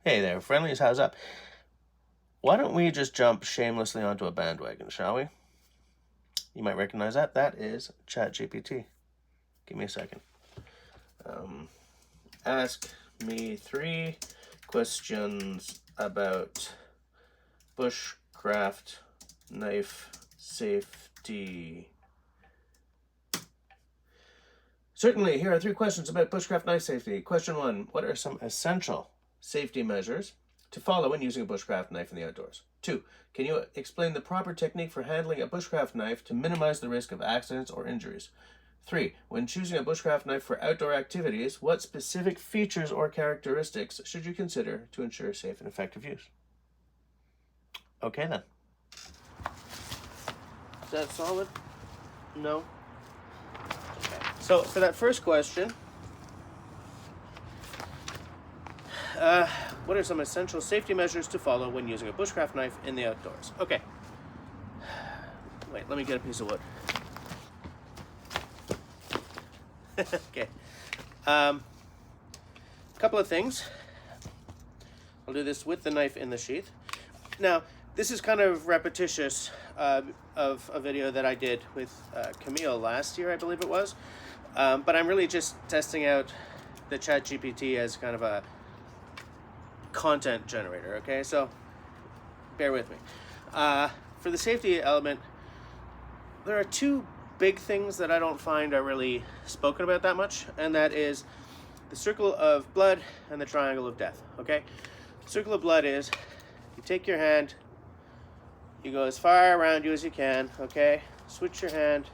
Hey there, friendlies, how's up? Why don't we just jump shamelessly onto a bandwagon, shall we? You might recognize that. That is ChatGPT. Give me a second. Ask me 3 questions about bushcraft knife safety. Certainly, here are 3 questions about bushcraft knife safety. Question 1, what are some essential safety measures to follow when using a bushcraft knife in the outdoors? 2, can you explain the proper technique for handling a bushcraft knife to minimize the risk of accidents or injuries? 3, when choosing a bushcraft knife for outdoor activities, what specific features or characteristics should you consider to ensure safe and effective use? Okay then. Is that solid? No? Okay. So for that first question, what are some essential safety measures to follow when using a bushcraft knife in the outdoors? Okay. Wait, let me get a piece of wood. Okay. Couple of things. I'll do this with the knife in the sheath. Now, this is kind of repetitious of a video that I did with Camille last year, I believe it was. But I'm really just testing out the ChatGPT as kind of a content generator, okay? So bear with me. For the safety element, there are 2 big things that I don't find are really spoken about that much, and that is the circle of blood and the triangle of death, okay? Circle of blood is you take your hand, you go as far around you as you can, okay? Switch your hand.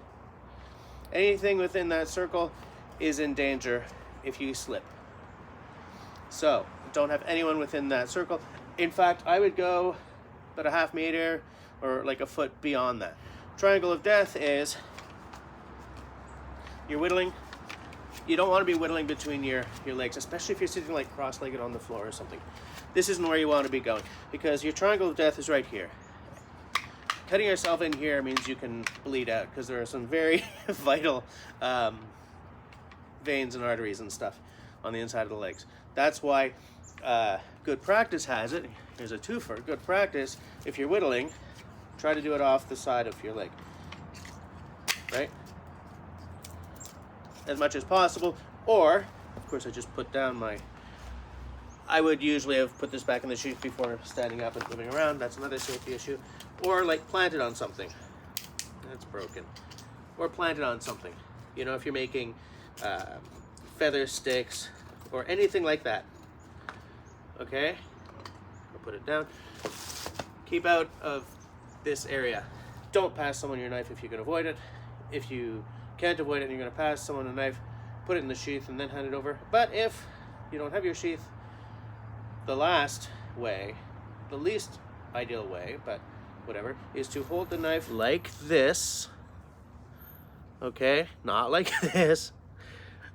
Anything within that circle is in danger if you slip. So don't have anyone within that circle. In fact, I would go about a half meter or like a foot beyond that. Triangle of death is you're whittling. You don't want to be whittling between your legs, especially if you're sitting like cross-legged on the floor or something. This isn't where you want to be going because your triangle of death is right here. Cutting yourself in here means you can bleed out because there are some very vital veins and arteries and stuff on the inside of the legs. That's why good practice has it. Here's a twofer. Good practice, if you're whittling, try to do it off the side of your leg, right? As much as possible. Or, of course, I just put down my... I would usually have put this back in the sheath before standing up and moving around. That's another safety issue. Or like plant it on something. That's broken. Or plant it on something. You know, if you're making feather sticks or anything like that. Okay? I'll put it down. Keep out of this area. Don't pass someone your knife if you can avoid it. If you can't avoid it and you're going to pass someone a knife, put it in the sheath and then hand it over. But if you don't have your sheath, the last way, the least ideal way, but whatever, is to hold the knife like this. Okay? Not like this.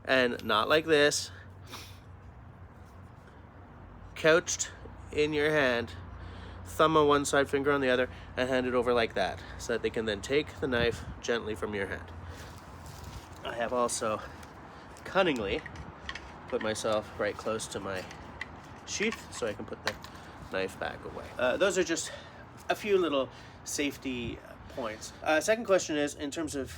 And not like this. Couched in your hand, thumb on one side, finger on the other, and hand it over like that, so that they can then take the knife gently from your hand. I have also cunningly put myself right close to my sheath so I can put the knife back away. Those are just a few little safety points. Second question is, in terms of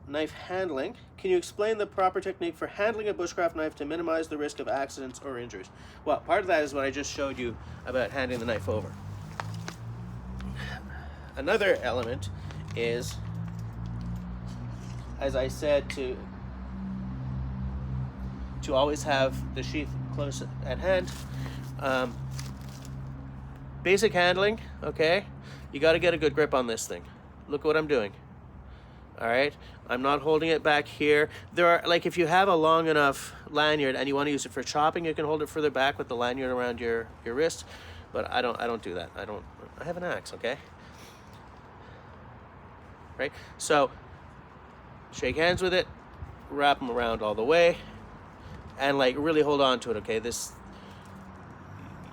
knife handling, can you explain the proper technique for handling a bushcraft knife to minimize the risk of accidents or injuries? Well, part of that is what I just showed you about handing the knife over. Another element is, as I said, to always have the sheath close at hand. Basic handling, okay? You got to get a good grip on this thing. Look what I'm doing. All right, I'm not holding it back here. There are, like, if you have a long enough lanyard and you want to use it for chopping, you can hold it further back with the lanyard around your wrist. But I don't do that. I have an axe, okay? Right? So shake hands with it, wrap them around all the way, and like really hold on to it, okay?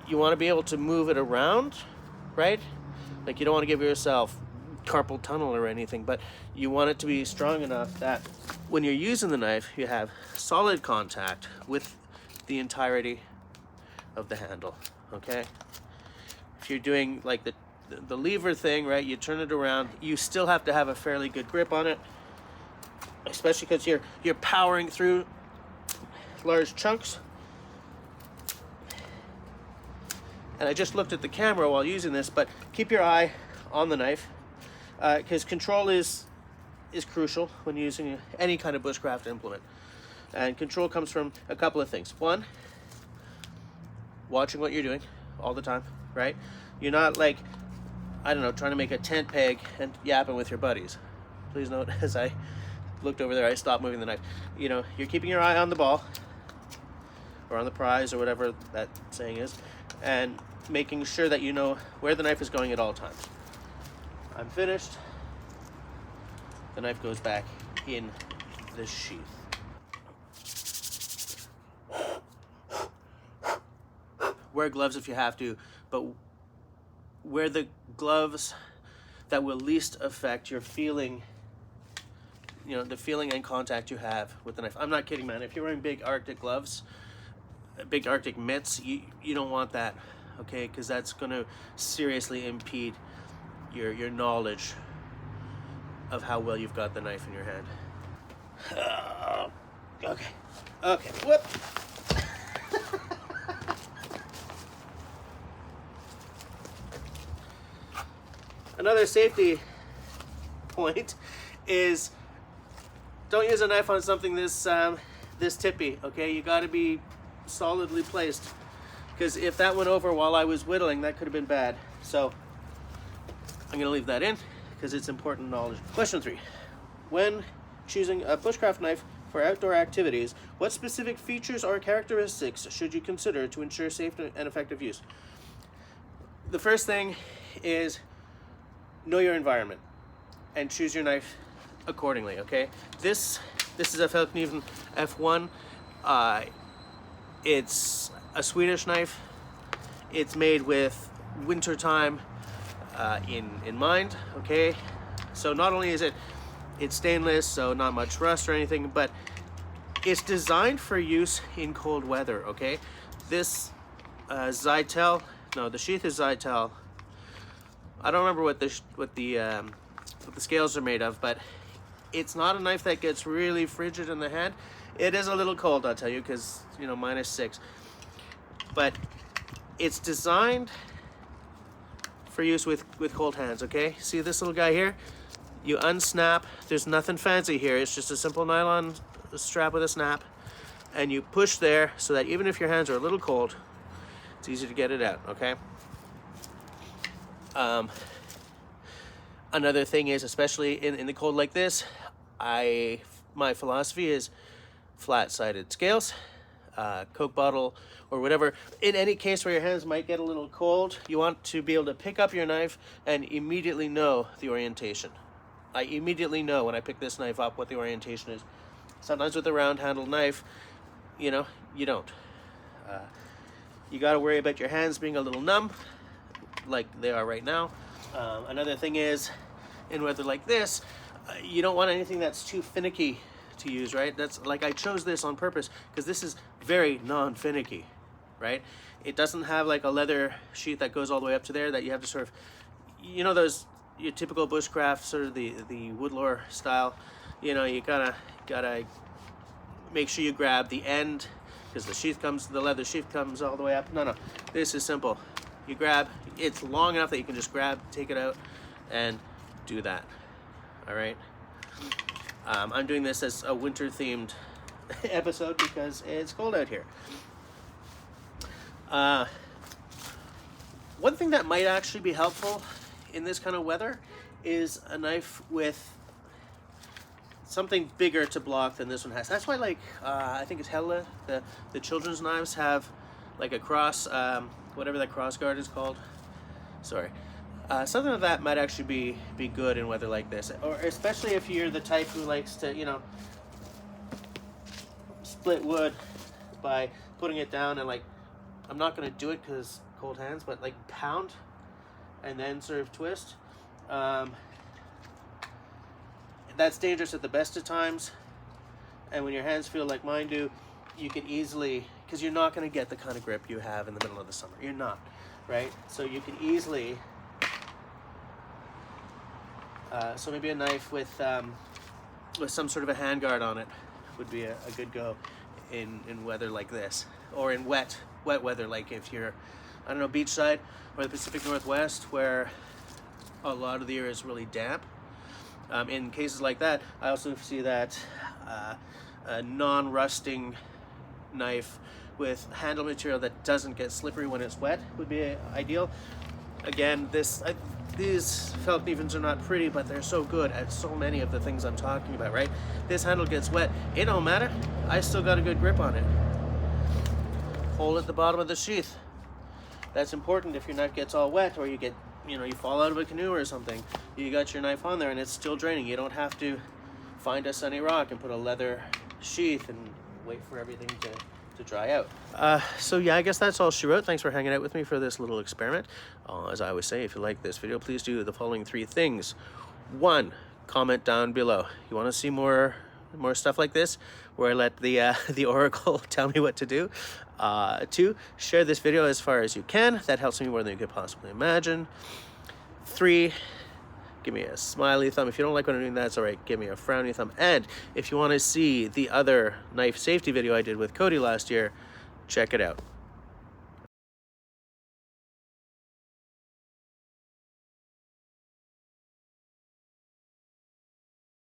You want to be able to move it around, right? Like, you don't want to give yourself carpal tunnel or anything, but you want it to be strong enough that when you're using the knife, you have solid contact with the entirety of the handle, okay? If you're doing like the lever thing, right, you turn it around, you still have to have a fairly good grip on it, especially because you're powering through large chunks. And I just looked at the camera while using this, but keep your eye on the knife, because control is crucial when using any kind of bushcraft implement. And control comes from a couple of things. One, watching what you're doing all the time, right? You're not like, I don't know, trying to make a tent peg and yapping with your buddies. Please note, as I looked over there, I stopped moving the knife. You know, you're keeping your eye on the ball, or on the prize, or whatever that saying is, and making sure that you know where the knife is going at all times. I'm finished. The knife goes back in the sheath. Wear gloves if you have to, but wear the gloves that will least affect your feeling, you know, the feeling and contact you have with the knife. I'm not kidding, man. If you're wearing big Arctic gloves, big Arctic mitts, you don't want that, okay? Because that's going to seriously impede your knowledge of how well you've got the knife in your hand. Okay, whoop. Another safety point is don't use a knife on something this tippy, okay? You got to be solidly placed, because if that went over while I was whittling, that could have been bad. So I'm going to leave that in because it's important knowledge. Question 3. When choosing a bushcraft knife for outdoor activities, what specific features or characteristics should you consider to ensure safe and effective use? The first thing is know your environment and choose your knife accordingly, okay? This is a Falkniven F1. It's a Swedish knife. It's made with wintertime in mind, okay? So not only is it's stainless, so not much rust or anything, but it's designed for use in cold weather, okay? This Zytel, no, the sheath is Zytel. I don't remember what the scales are made of, but it's not a knife that gets really frigid in the hand. It is a little cold, I'll tell you, because, you know, -6. But it's designed for use with cold hands, okay? See this little guy here? You unsnap. There's nothing fancy here. It's just a simple nylon strap with a snap. And you push there so that even if your hands are a little cold, it's easy to get it out, okay? Another thing is, especially in the cold like this, my philosophy is flat-sided scales, Coke bottle, or whatever. In any case where your hands might get a little cold, you want to be able to pick up your knife and immediately know the orientation. I immediately know when I pick this knife up what the orientation is. Sometimes with a round-handled knife, you know, you don't. You got to worry about your hands being a little numb, like they are right now. Another thing is, in weather like this, you don't want anything that's too finicky to use, right? That's like, I chose this on purpose because this is very non-finicky, right? It doesn't have like a leather sheath that goes all the way up to there that you have to sort of, you know, those your typical bushcraft, sort of the woodlore style, you know, you gotta make sure you grab the end, because the leather sheath comes all the way up. No, this is simple. You grab, it's long enough that you can just grab, take it out, and do that. All right. I'm doing this as a winter-themed episode because it's cold out here. One thing that might actually be helpful in this kind of weather is a knife with something bigger to block than this one has. That's why, like, I think it's Hella, the children's knives have like a cross, whatever that cross guard is called. Sorry. Something like that might actually be good in weather like this, or especially if you're the type who likes to, you know, split wood by putting it down and, like, I'm not going to do it because cold hands, but like pound and then sort of twist. That's dangerous at the best of times, and when your hands feel like mine do, you can easily because you're not going to get the kind of grip you have in the middle of the summer. You're not, right? So you can easily, so maybe a knife with some sort of a handguard on it would be a good go in weather like this, or in wet weather, like if you're, I don't know, beachside or the Pacific Northwest, where a lot of the year is really damp. In cases like that, I also see that a non-rusting knife with handle material that doesn't get slippery when it's wet would be ideal. Again, these felt knives are not pretty, but they're so good at so many of the things I'm talking about, right? This handle gets wet, it don't matter. I still got a good grip on it. Hole at the bottom of the sheath. That's important if your knife gets all wet, or you get, you fall out of a canoe or something. You got your knife on there and it's still draining. You don't have to find a sunny rock and put a leather sheath and wait for everything to dry out. So yeah, I guess that's all she wrote. Thanks for hanging out with me for this little experiment. As I always say, if you like this video, please do the following 3 things. 1, comment down below. You want to see more stuff like this, where I let the oracle tell me what to do. 2, share this video as far as you can. That helps me more than you could possibly imagine. 3, give me a smiley thumb. If you don't like what I'm doing, that's all right. Give me a frowny thumb. And if you want to see the other knife safety video I did with Cody last year, check it out.